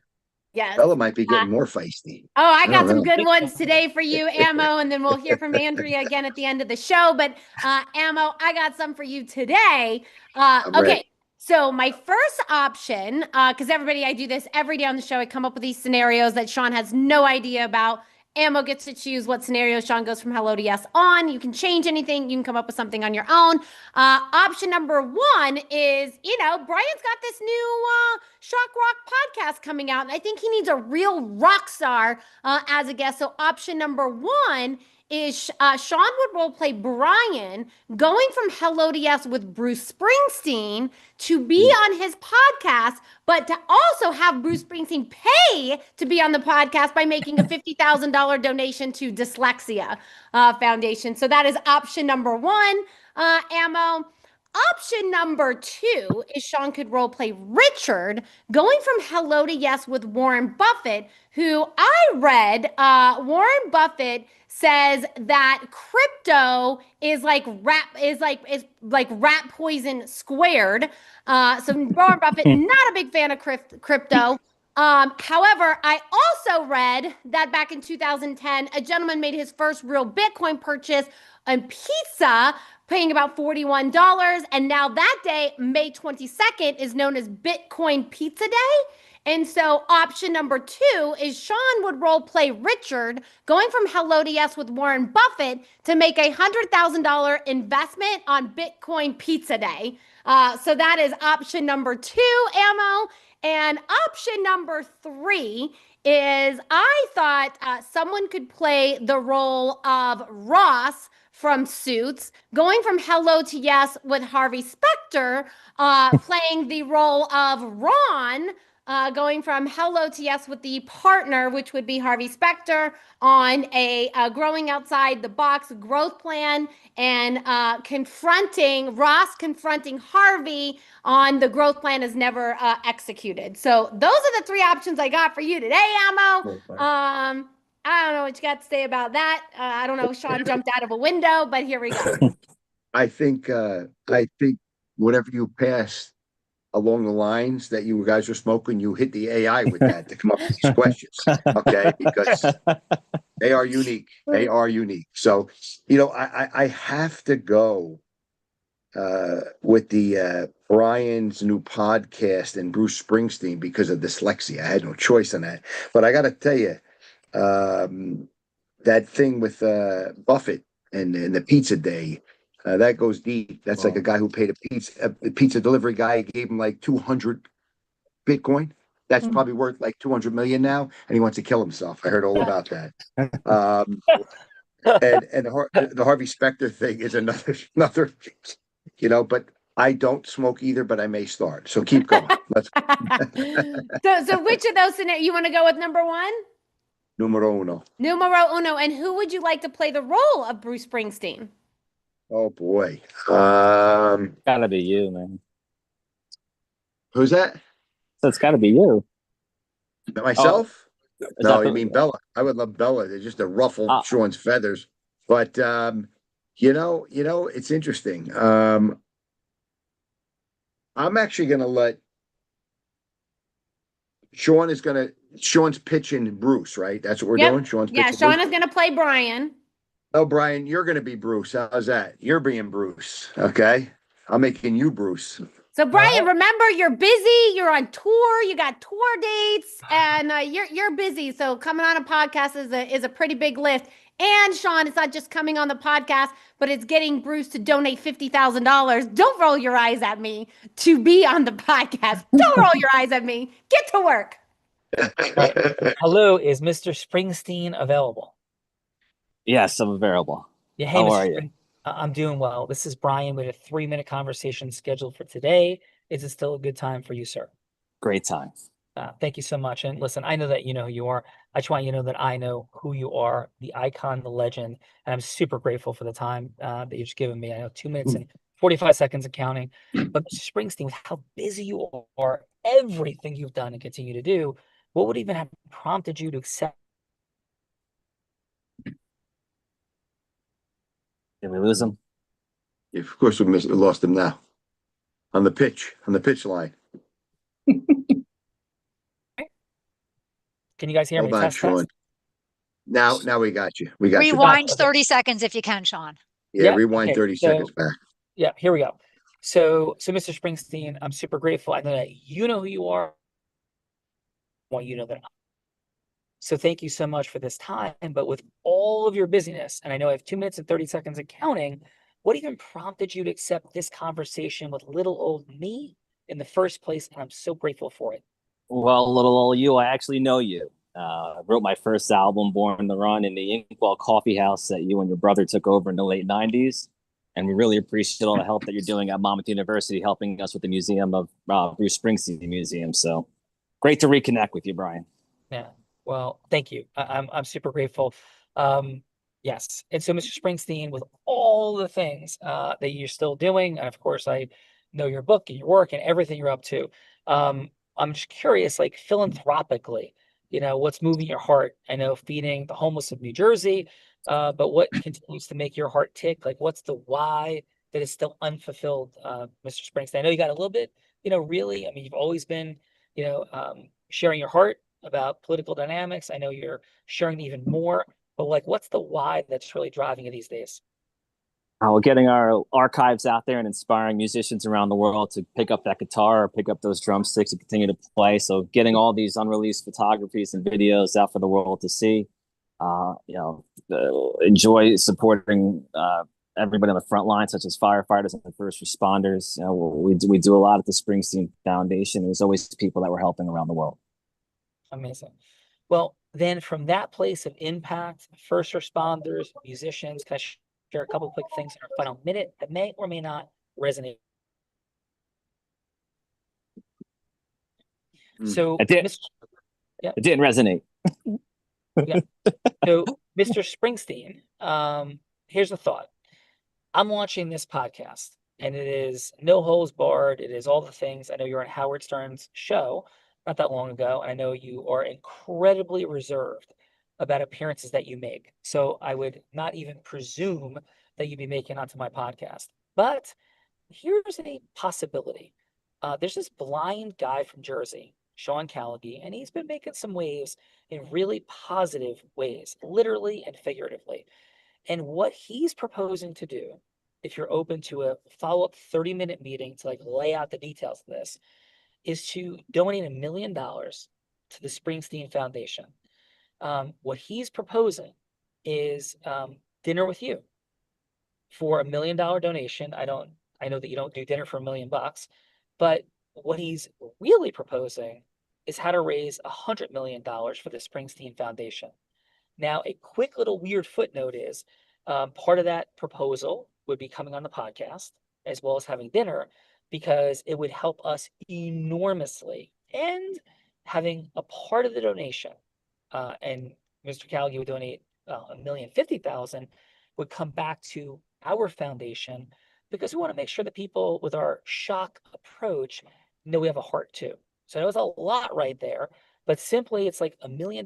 Yes. Bella might be getting more feisty. Oh, I got don't some know. good ones today for you, Ammo, and then we'll hear from Andrea again at the end of the show. But Ammo, I got some for you today. I'm Okay. ready. So my first option, because everybody, I do this every day on the show. I come up with these scenarios that Sean has no idea about. Ammo gets to choose what scenario Sean goes from hello to yes on. You can change anything. You can come up with something on your own. Option number one is, Brian's got this new shock rock podcast coming out, and I think he needs a real rock star as a guest. So option number one is Sean would role play Brian going from hello to yes with Bruce Springsteen to be on his podcast, but to also have Bruce Springsteen pay to be on the podcast by making a $50,000 donation to Dyslexia Foundation. So that is option number one, Ammo. Option number two is Sean could role play Richard going from hello to yes with Warren Buffett, who I read Warren Buffett says that crypto is like rat poison squared. So Warren Buffett, not a big fan of crypto. However, I also read that back in 2010, a gentleman made his first real Bitcoin purchase on pizza, paying about $41. And now that day, May 22nd, is known as Bitcoin Pizza Day. And so option number two is Sean would role play Richard going from hello to yes with Warren Buffett to make a $100,000 investment on Bitcoin Pizza Day. So that is option number two, Ammo. And option number three is I thought someone could play the role of Ross from Suits, going from hello to yes with Harvey Specter, playing the role of Ron, going from hello to yes with the partner, which would be Harvey Specter, on a growing outside the box growth plan, and confronting Harvey on the growth plan is never executed. So those are the three options I got for you today, Ammo. I don't know what you got to say about that. I don't know if Sean jumped out of a window, but here we go. I think whatever you passed along the lines that you guys are smoking, you hit the AI with that to come up with these questions. Okay, because they are unique. They are unique. So, I have to go with the Brian's new podcast and Bruce Springsteen because of dyslexia. I had no choice on that. But I got to tell you, that thing with Buffett and the pizza day, that goes deep. That's like a guy who paid a pizza delivery guy, gave him like 200 Bitcoin. That's probably worth like 200 million now, and he wants to kill himself. I heard all about that. And the Harvey Specter thing is another, but I don't smoke either, but I may start. So keep going. Let's So which of those scenarios you want to go with? Number one? Numero uno. Numero uno. And who would you like to play the role of Bruce Springsteen? Oh boy. Gotta be you, man. Who's that? So it's gotta be you. Myself? Oh, no, you mean Bella. I would love Bella. They're just to ruffle Sean's feathers. But it's interesting. I'm actually gonna let Sean's pitching Bruce, right? That's what we're doing. Sean is going to play Brian. Oh, Brian, you're going to be Bruce. How's that? You're being Bruce. Okay. I'm making you Bruce. So Brian, remember you're busy. You're on tour. You got tour dates, and you're busy. So coming on a podcast is a pretty big lift. And Sean, it's not just coming on the podcast, but it's getting Bruce to donate $50,000. Don't roll your eyes at me to be on the podcast. Don't roll your eyes at me. Get to work. Hello, is Mr. Springsteen available? Yes, I'm available. Yeah, hey, How Mr. are you? I'm doing well. This is Brian with a 3-minute conversation scheduled for today. Is it still a good time for you, sir? Great time. Thank you so much. And listen, I know that you know who you are. I just want you to know that I know who you are, the icon, the legend. And I'm super grateful for the time that you've just given me. I know 2 minutes and 45 seconds of counting. But Mr. Springsteen, with how busy you are, everything you've done and continue to do, what would even have prompted you to accept? Did we lose him? Of course, we lost him now. On the pitch line. Can you guys hear Hold me? on, Test, Sean. test. Now we got you. We got you. Rewind 30 seconds if you can, Sean. Yeah, rewind okay, 30 seconds back. Yeah, here we go. So Mr. Springsteen, I'm super grateful. I know that you know who you are. I want you to know that. So thank you so much for this time. But with all of your busyness, and I know I have 2 minutes and 30 seconds of counting, what even prompted you to accept this conversation with little old me in the first place? And I'm so grateful for it. Well, little old you, I actually know you. I wrote my first album, Born to Run, in the Inkwell Coffee House that you and your brother took over in the late 90s. And we really appreciate all the help that you're doing at Monmouth University, helping us with the museum of Bruce Springsteen Museum. So great to reconnect with you, Brian. Yeah. Well, thank you. I'm super grateful. Yes. And so, Mr. Springsteen, with all the things that you're still doing, and of course, I know your book and your work and everything you're up to. I'm just curious, like philanthropically, what's moving your heart? I know feeding the homeless of New Jersey, but what continues to make your heart tick? Like, what's the why that is still unfulfilled, Mr. Springsteen? I know you got a little bit, really. I mean, you've always been, sharing your heart about political dynamics. I know you're sharing even more, but like, what's the why that's really driving you these days? Getting our archives out there and inspiring musicians around the world to pick up that guitar or pick up those drumsticks and continue to play. So getting all these unreleased photographies and videos out for the world to see, enjoy supporting everybody on the front line, such as firefighters and first responders. We do a lot at the Springsteen Foundation. There's always people that we're helping around the world. Amazing. Well, then from that place of impact, first responders, musicians, can I share a couple quick things in our final minute that may or may not resonate? So It didn't resonate. Yeah. So, Mr. Springsteen, here's the thought. I'm watching this podcast, and it is no holds barred. It is all the things. I know you're on Howard Stern's show not that long ago, and I know you are incredibly reserved about appearances that you make. So I would not even presume that you'd be making onto my podcast. But here's a possibility. There's this blind guy from Jersey, Sean Callagy, and he's been making some waves in really positive ways, literally and figuratively. And what he's proposing to do, if you're open to a follow-up 30-minute meeting to lay out the details of this, is to donate $1 million to the Springsteen Foundation. What he's proposing is dinner with you for $1 million donation. I know that you don't do dinner for $1 million, but what he's really proposing is how to raise $100 million for the Springsteen Foundation. Now, a quick little weird footnote is part of that proposal would be coming on the podcast as well as having dinner, because it would help us enormously. And having a part of the donation, and Mr. Callagy would donate $1,050,000, would come back to our foundation, because we want to make sure that people with our shock approach know we have a heart too. So I know it's a lot right there, but simply it's like $1 million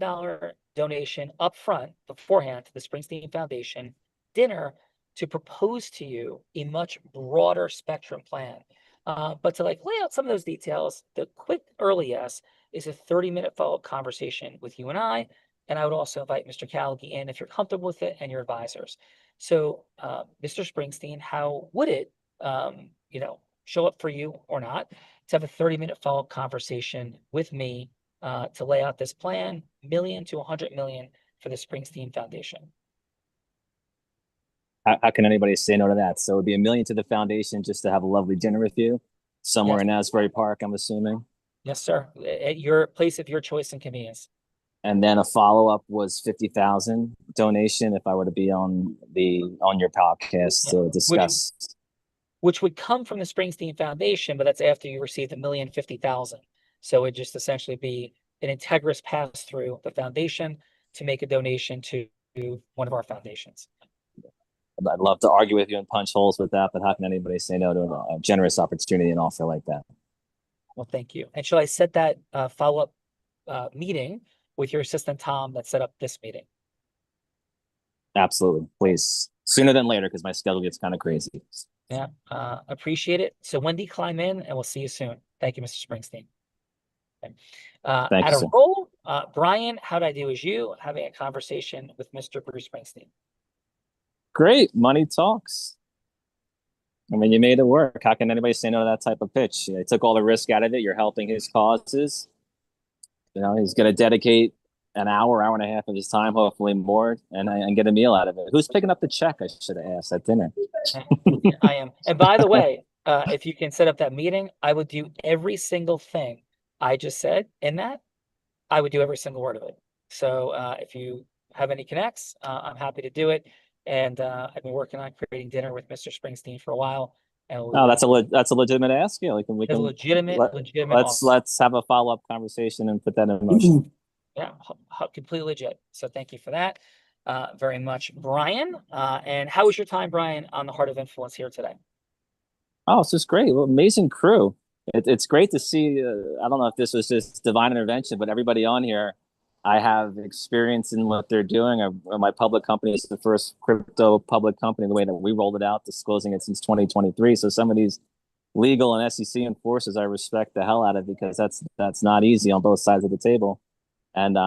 donation up front beforehand to the Springsteen Foundation, dinner to propose to you a much broader spectrum plan. But to lay out some of those details, the quick early yes is a 30-minute follow-up conversation with you and I, and I would also invite Mr. Callaghan in if you're comfortable with it, and your advisors. So, Mr. Springsteen, how would it, show up for you or not to have a 30-minute follow-up conversation with me to lay out this plan, million to 100 million for the Springsteen Foundation? How can anybody say no to that? So it'd be $1 million to the foundation just to have a lovely dinner with you somewhere in Asbury Park, I'm assuming. Yes, sir. At your place of your choice and convenience. And then a follow-up was 50,000 donation if I were to be on your podcast to discuss. Which would come from the Springsteen Foundation, but that's after you receive $1,050,000. So it'd just essentially be an Integris pass through the foundation to make a donation to one of our foundations. I'd love to argue with you and punch holes with that, but how can anybody say no to a generous opportunity and offer like that? Well, thank you. And shall I set that follow-up meeting with your assistant, Tom, that set up this meeting? Absolutely. Please. Sooner than later, because my schedule gets kind of crazy. Yeah, appreciate it. So Wendy, climb in, and we'll see you soon. Thank you, Mr. Springsteen. Okay. Thank At you, a sir. roll, Brian, how'd I do as you having a conversation with Mr. Bruce Springsteen? Great. Money talks. I mean, you made it work. How can anybody say no to that type of pitch? You took all the risk out of it. You're helping his causes. He's going to dedicate an hour and a half of his time, hopefully more, and get a meal out of it. Who's picking up the check? I should have asked at dinner. I am. And by the way, if you can set up that meeting, I would do every single thing I just said in that. I would do every single word of it. So if you have any connects, I'm happy to do it. And I've been working on creating dinner with Mr. Springsteen for a while. And That's a legitimate ask. Yeah, we can legitimate. Let's have a follow-up conversation and put that in motion. Yeah, completely legit. So thank you for that very much, Brian. And how was your time, Brian, on the Heart of Influence here today? Oh, it's just great. Well, amazing crew. It's great to see. I don't know if this was just divine intervention, but everybody on here, I have experience in what they're doing. My public company is the first crypto public company, the way that we rolled it out, disclosing it since 2023. So some of these legal and SEC enforcers, I respect the hell out of, because that's not easy on both sides of the table. And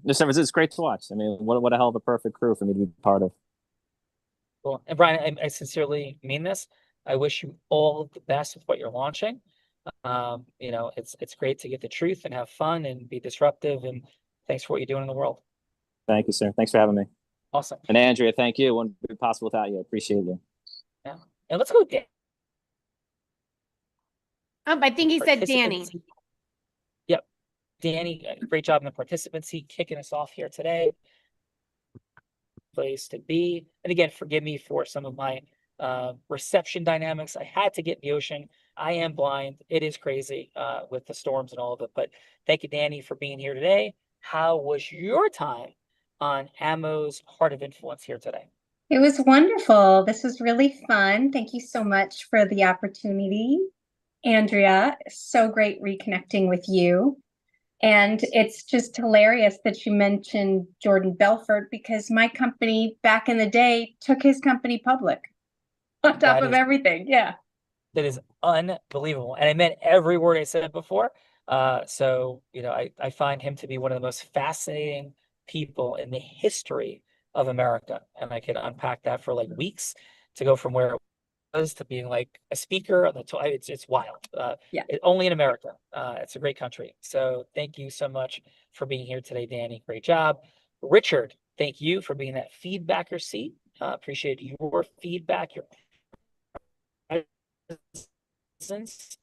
it's great to watch. I mean, what a hell of a perfect crew for me to be part of. Cool. And Brian, I sincerely mean this. I wish you all the best with what you're launching. It's great to get the truth and have fun and be disruptive. And thanks for what you're doing in the world. Thank you, sir. Thanks for having me. Awesome. And Andrea, thank you. It wouldn't be possible without you. I appreciate you. Yeah. And let's go, Dan. I think he said Danny. Yep. Danny, great job in the participant seat, kicking us off here today. Place to be. And again, forgive me for some of my reception dynamics. I had to get in the ocean. I am blind. It is crazy with the storms and all of it. But thank you, Danny, for being here today. How was your time on AMMO's Heart of Influence here today? It was wonderful. This was really fun. Thank you so much for the opportunity, Andrea. So great reconnecting with you. And it's just hilarious that you mentioned Jordan Belfort, because my company back in the day took his company public on top of everything. Yeah. That is unbelievable. And I meant every word I said before. So, I find him to be one of the most fascinating people in the history of America. And I could unpack that for like weeks to go from where it was to being like a speaker on the it's wild. Only in America. It's a great country. So thank you so much for being here today, Danny. Great job. Richard, thank you for being that feedbacker seat. Appreciate your feedback, your presence.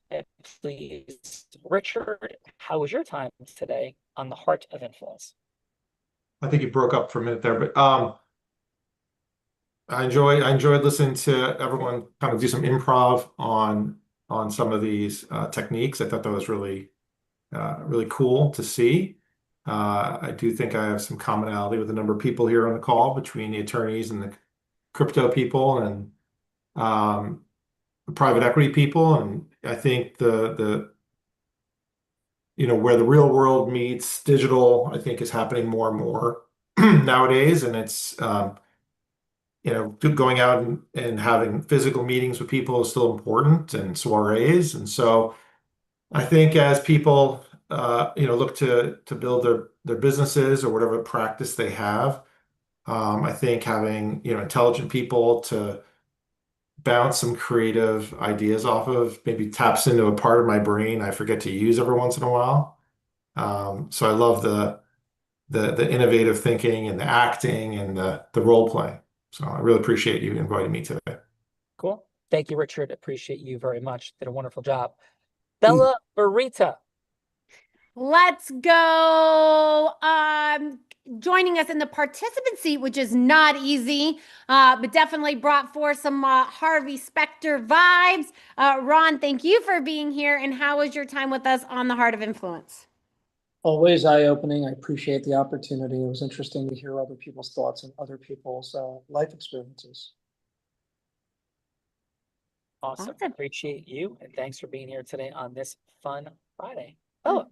And please, Richard, how was your time today on the Heart of Influence? I think you broke up for a minute there, but I enjoyed listening to everyone kind of do some improv on some of these techniques. I thought that was really cool to see. I do think I have some commonality with a number of people here on the call, between the attorneys and the crypto people and the private equity people. And I think the where the real world meets digital, I think, is happening more and more nowadays. And it's going out and having physical meetings with people is still important, and soirees. And so I think as people look to build their businesses or whatever practice they have. I think having, intelligent people to bounce some creative ideas off of maybe taps into a part of my brain I forget to use every once in a while. So I love the innovative thinking and the acting and the role playing. So I really appreciate you inviting me today. Cool. Thank you, Richard. Appreciate you very much. Did a wonderful job. Bella Barita. Let's go. Joining us in the participant seat, which is not easy, but definitely brought forth some Harvey Specter vibes. Ron, thank you for being here. And how was your time with us on the Heart of Influence? Always eye-opening. I appreciate the opportunity. It was interesting to hear other people's thoughts and other people's life experiences. Awesome. Appreciate you. And thanks for being here today on this fun Friday. Oh,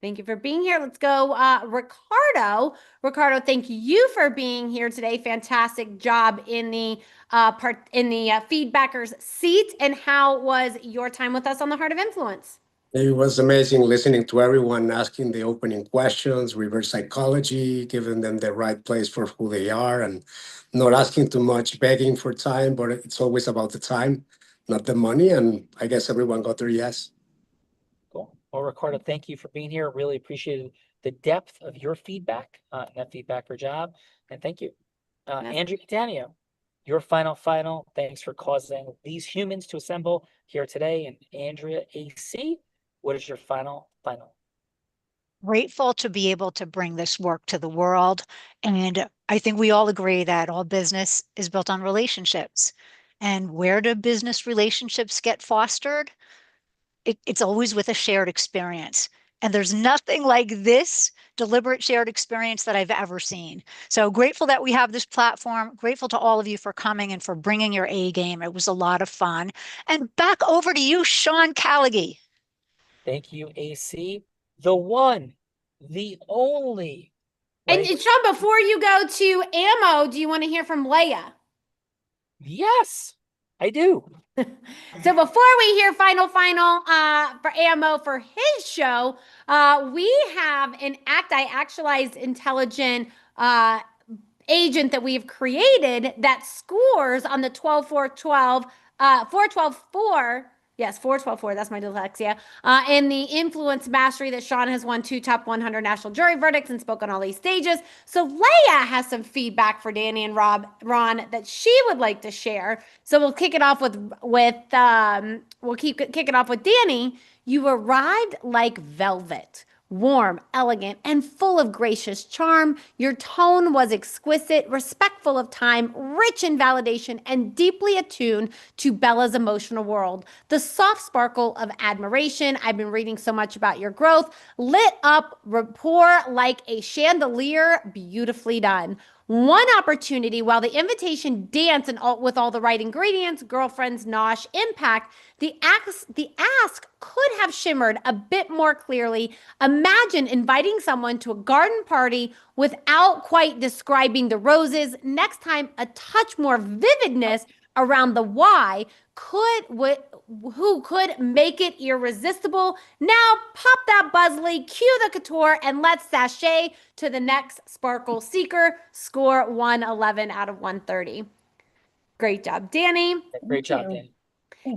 thank you for being here. Let's go. Ricardo, thank you for being here today. Fantastic job in the feedbackers seat. And how was your time with us on the Heart of Influence? It was amazing listening to everyone asking the opening questions, reverse psychology, giving them the right place for who they are, and not asking too much, begging for time, but it's always about the time, not the money. And I guess everyone got their yes. Cool. Well, Ricardo, thank you for being here. Really appreciated the depth of your feedback, that feedback for job. And thank you. Andrew Catania, your final. Thanks for causing these humans to assemble here today. And Andrea AC, what is your final? Grateful to be able to bring this work to the world. And I think we all agree that all business is built on relationships. And where do business relationships get fostered? It's always with a shared experience. And there's nothing like this deliberate shared experience that I've ever seen. So grateful that we have this platform, grateful to all of you for coming and for bringing your A game. It was a lot of fun. And back over to you, Sean Callaghy. Thank you, AC. The one, the only. And Sean, before you go to Ammo, do you want to hear from Leia? Yes, I do. So before we hear final for Ammo for his show, we have an Acti Actualized Intelligent agent that we've created that scores on the 12-4-12, 4-12-4. Yes, 4-12-4, that's my dyslexia. In the influence mastery that Sean has won 2 top 100 national jury verdicts and spoke on all these stages. So Leia has some feedback for Danny and Ron that she would like to share. So we'll kick it off with Danny. You arrived like velvet. Warm, elegant, and full of gracious charm. Your tone was exquisite, respectful of time, rich in validation, and deeply attuned to Bella's emotional world. The soft sparkle of admiration, I've been reading so much about your growth, lit up rapport like a chandelier, beautifully done. One opportunity, while the invitation dance and with all the right ingredients, girlfriends, nosh, impact, the ask could have shimmered a bit more clearly. Imagine inviting someone to a garden party without quite describing the roses. Next time, a touch more vividness around the why who could make it irresistible. Now pop that buzzly, cue the couture, and let's sashay to the next sparkle seeker. Score 111 out of 130. Great job, Danny. Great job, Danny.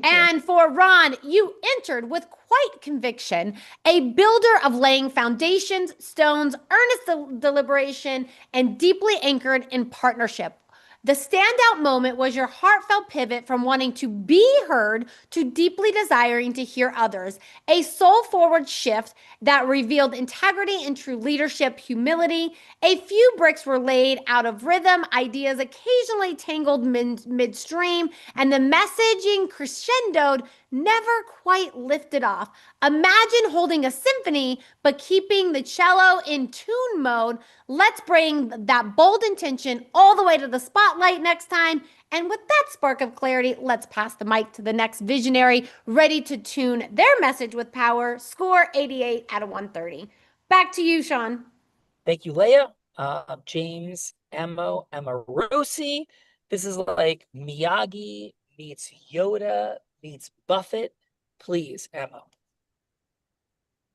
And for Ron, you entered with quite conviction, a builder of laying foundations, stones, earnest deliberation, and deeply anchored in partnership. The standout moment was your heartfelt pivot from wanting to be heard to deeply desiring to hear others. A soul-forward shift that revealed integrity and true leadership, humility. A few bricks were laid out of rhythm, ideas occasionally tangled midstream, and the messaging crescendoed, never quite lifted off. Imagine holding a symphony, but keeping the cello in tune mode. Let's bring that bold intention all the way to the spotlight next time. And with that spark of clarity, let's pass the mic to the next visionary, ready to tune their message with power. Score 88 out of 130. Back to you, Sean. Thank you, Leia. James, Emma Rossi. This is like Miyagi meets Yoda meets Buffett. Please, Emma.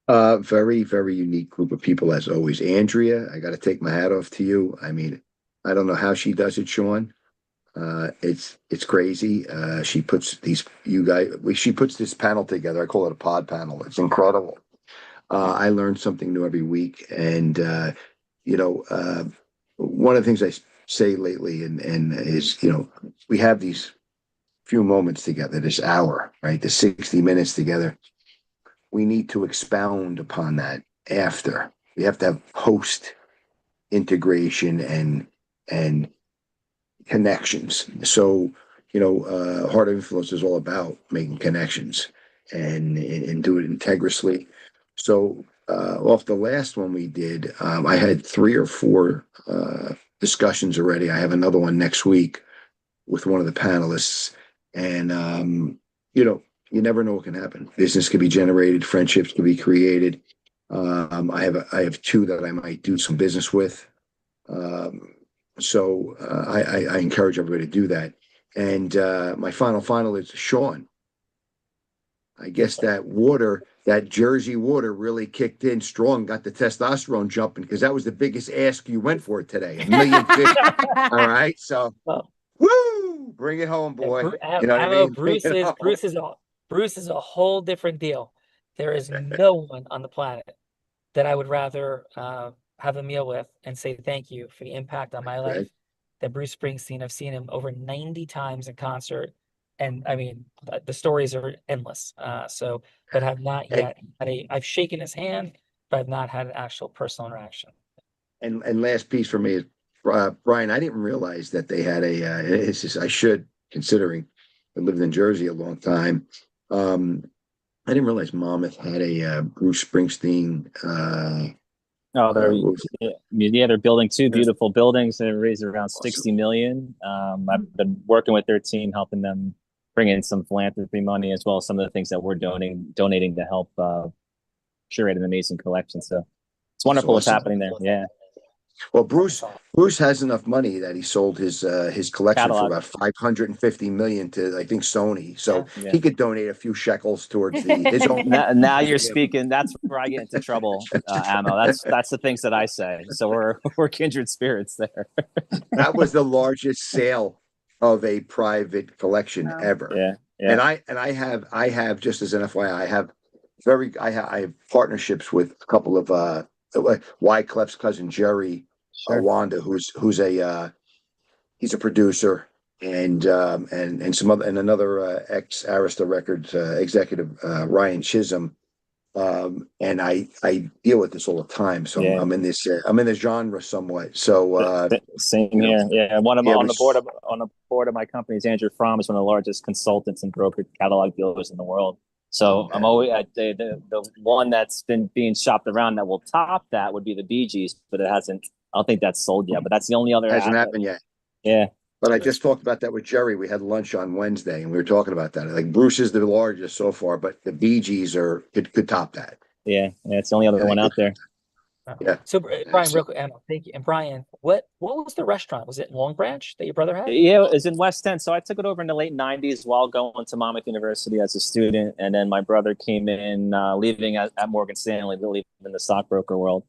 Very, very unique group of people as always. Andrea, I got to take my hat off to you. I mean, I don't know how she does it, Sean. It's crazy. She puts she puts this panel together. I call it a pod panel. It's incredible. I learn something new every week, and one of the things I say lately, and is we have these few moments together, this hour, right? The 60 minutes together. We need to expound upon that after. We have to have post integration and connections. So, Heart of Influence is all about making connections and do it integrally. So, off the last one we did, I had 3 or 4 discussions already. I have another one next week with one of the panelists, and you never know what can happen. Business could be generated, friendships could be created. I have 2 that I might do some business with. So I encourage everybody to do that. And my final is Sean. I guess that Jersey water really kicked in strong, got the testosterone jumping, because that was the biggest ask you went for today. $1,050,000. All right. So woo! Bring it home, boy. You know what I mean? Bruce is a whole different deal. There is no one on the planet that I would rather have a meal with and say thank you for the impact on my life than Bruce Springsteen. I've seen him over 90 times in concert, and I mean the stories are endless. But have not yet I've shaken his hand, but I've not had an actual personal interaction. And last piece for me is Brian. I didn't realize that they had it's just, I should, considering I lived in Jersey a long time. I didn't realize Monmouth had a Bruce Springsteen. They're building 2 beautiful buildings. They raised around 60 million. I've been working with their team, helping them bring in some philanthropy money, as well as some of the things that we're donating to help curate an amazing collection. So it's wonderful what's happening there. Yeah. Well, Bruce has enough money that he sold his collection for about $550 million to, I think, Sony. So he could donate a few shekels towards his own. Now you're speaking. That's where I get into trouble, Ammo. That's the things that I say. So we're kindred spirits there. That was the largest sale of a private collection ever. Yeah. And I have just as an FYI, I have partnerships with a couple of Wyclef's cousin Jerry Wanda, who's he's a producer, and some other, and another ex Arista Records executive, Ryan Chisholm, and I deal with this all the time. So I'm in this genre somewhat. So same here. Yeah, on the board of my company is Andrew Fromm, is one of the largest consultants and broker catalog dealers in the world. So I'm always the one that's been being shopped around that will top that would be the Bee Gees, but it hasn't. I don't think that's sold yet. But that's the only other. Hasn't happened yet. Yeah. But I just talked about that with Jerry. We had lunch on Wednesday, and we were talking about that. Like Bruce is the largest so far, but the Bee Gees could top that. Yeah, it's the only other one out there. Yeah. So Brian, real quick, Emma, thank you. And Brian, what was the restaurant? Was it Long Branch that your brother had? Yeah, it was in West End. So I took it over in the late 90s while going to Monmouth University as a student. And then my brother came in, leaving at Morgan Stanley, leaving in the stockbroker world.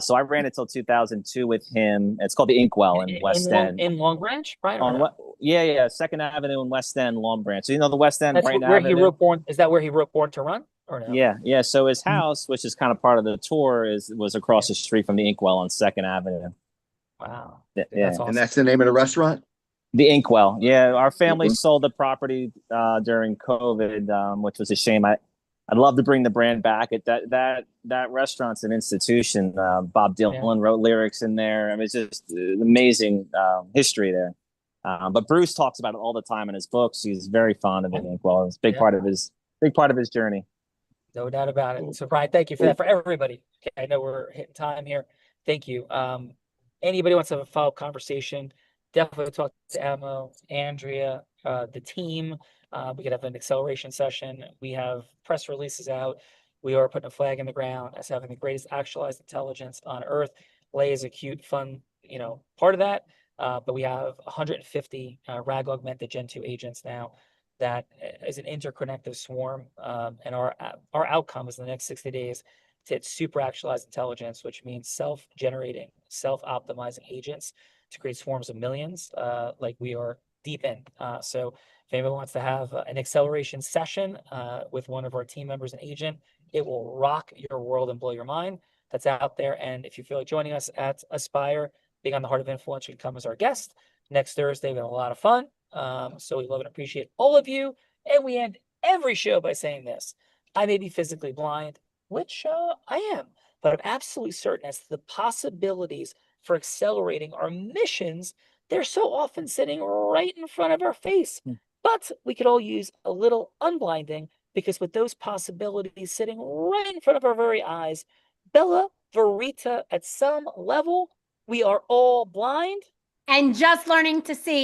So I ran it till 2002 with him. It's called the Inkwell in West End. In Long Branch, Brian? Yeah. 2nd Avenue in West End, Long Branch. So you know the West End. That's right where now. He wrote Born. Is that where he wrote Born to Run? Or no? Yeah. So his house, which is kind of part of the tour, was across the street from the Inkwell on 2nd Avenue. Wow. Yeah. That's awesome. And that's the name of the restaurant? The Inkwell. Yeah. Our family sold the property during COVID, which was a shame. I'd love to bring the brand back. That restaurant's an institution. Bob Dylan wrote lyrics in there. I mean, it's just amazing history there. But Bruce talks about it all the time in his books. He's very fond of the Inkwell. It's a big part of his journey. No doubt about it. So Brian, thank you for that. For everybody, I know we're hitting time here. Thank you. Anybody wants to have a follow-up conversation, definitely talk to Ammo, Andrea, the team. We could have an acceleration session. We have press releases out. We are putting a flag in the ground as having the greatest actualized intelligence on Earth. Lay is a cute, fun, part of that. But we have 150 RAG augmented Gen 2 agents now. That is an interconnected swarm, and our outcome is in the next 60 days to hit super actualized intelligence, which means self-generating, self-optimizing agents to create swarms of millions, like we are deep in. So if anyone wants to have an acceleration session with one of our team members and agent, it will rock your world and blow your mind. That's out there. And if you feel like joining us at Aspire, being on the Heart of Influence, you can come as our guest next Thursday. We have a lot of fun. So we love and appreciate all of you. And we end every show by saying this: I may be physically blind, which I am, but I'm absolutely certain as to the possibilities for accelerating our missions. They're so often sitting right in front of our face. But we could all use a little unblinding, because with those possibilities sitting right in front of our very eyes, Bella Verita, at some level, we are all blind and just learning to see.